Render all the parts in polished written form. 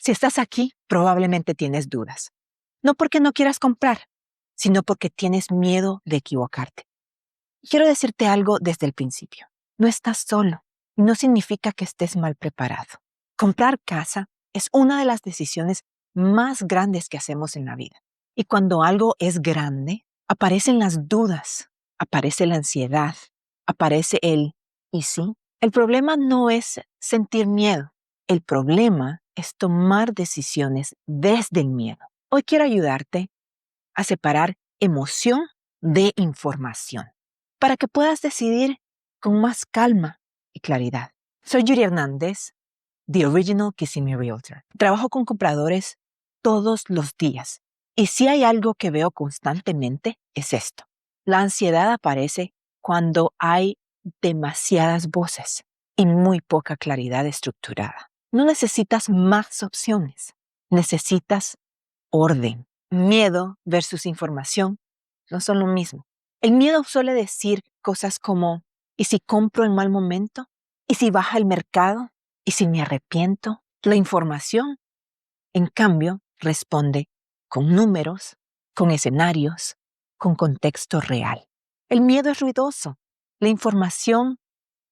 Si estás aquí, probablemente tienes dudas. No porque no quieras comprar, sino porque tienes miedo de equivocarte. Quiero decirte algo desde el principio. No estás solo y no significa que estés mal preparado. Comprar casa es una de las decisiones más grandes que hacemos en la vida. Y cuando algo es grande, aparecen las dudas, aparece la ansiedad, aparece el ¿y sí? El problema no es sentir miedo. El problema es tomar decisiones desde el miedo. Hoy quiero ayudarte a separar emoción de información para que puedas decidir con más calma y claridad. Soy Yuri Hernández, The Original Kissimmee Realtor. Trabajo con compradores todos los días y si hay algo que veo constantemente es esto. La ansiedad aparece cuando hay demasiadas voces y muy poca claridad estructurada. No necesitas más opciones, necesitas orden. Miedo versus información no son lo mismo. El miedo suele decir cosas como, ¿y si compro en mal momento? ¿Y si baja el mercado? ¿Y si me arrepiento? La información, en cambio, responde con números, con escenarios, con contexto real. El miedo es ruidoso. La información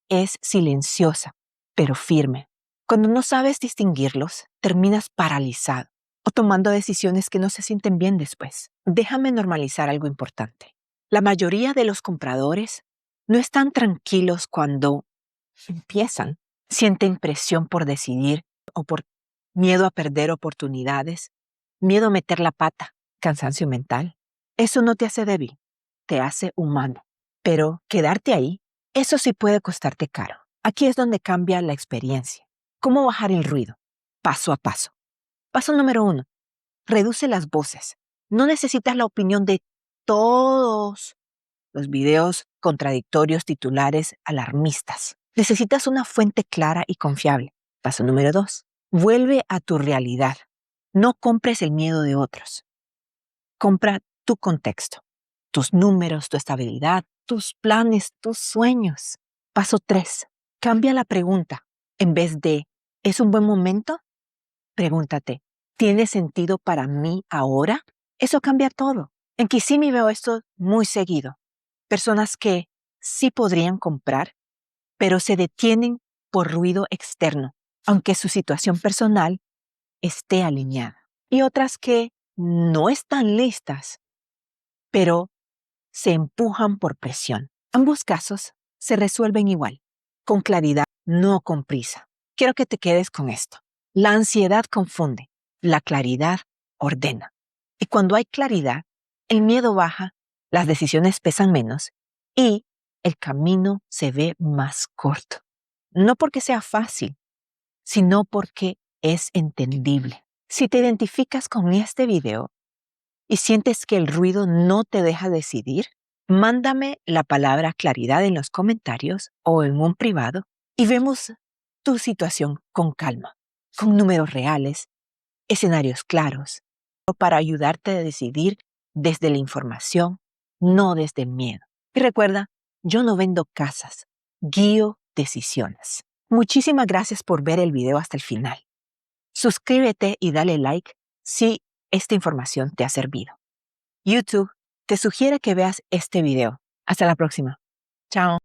es silenciosa, pero firme. Cuando no sabes distinguirlos, terminas paralizado o tomando decisiones que no se sienten bien después. Déjame normalizar algo importante. La mayoría de los compradores no están tranquilos cuando empiezan. Sienten presión por decidir o por miedo a perder oportunidades, miedo a meter la pata, cansancio mental. Eso no te hace débil, te hace humano. Pero quedarte ahí, eso sí puede costarte caro. Aquí es donde cambia la experiencia. ¿Cómo bajar el ruido? Paso a paso. Paso número 1. Reduce las voces. No necesitas la opinión de todos los videos contradictorios, titulares, alarmistas. Necesitas una fuente clara y confiable. Paso número 2. Vuelve a tu realidad. No compres el miedo de otros. Compra tu contexto, tus números, tu estabilidad, tus planes, tus sueños. Paso 3. Cambia la pregunta. En vez de ¿es un buen momento? Pregúntate, ¿tiene sentido para mí ahora? Eso cambia todo. En Kissimmee veo esto muy seguido. Personas que sí podrían comprar, pero se detienen por ruido externo, aunque su situación personal esté alineada. Y otras que no están listas, pero se empujan por presión. Ambos casos se resuelven igual, con claridad, no con prisa. Quiero que te quedes con esto. La ansiedad confunde, la claridad ordena. Y cuando hay claridad, el miedo baja, las decisiones pesan menos y el camino se ve más corto. No porque sea fácil, sino porque es entendible. Si te identificas con este video y sientes que el ruido no te deja decidir, mándame la palabra claridad en los comentarios o en un privado y vemos tu situación con calma, con números reales, escenarios claros, para ayudarte a decidir desde la información, no desde el miedo. Y recuerda, yo no vendo casas, guío decisiones. Muchísimas gracias por ver el video hasta el final. Suscríbete y dale like si esta información te ha servido. YouTube te sugiere que veas este video. Hasta la próxima. Chao.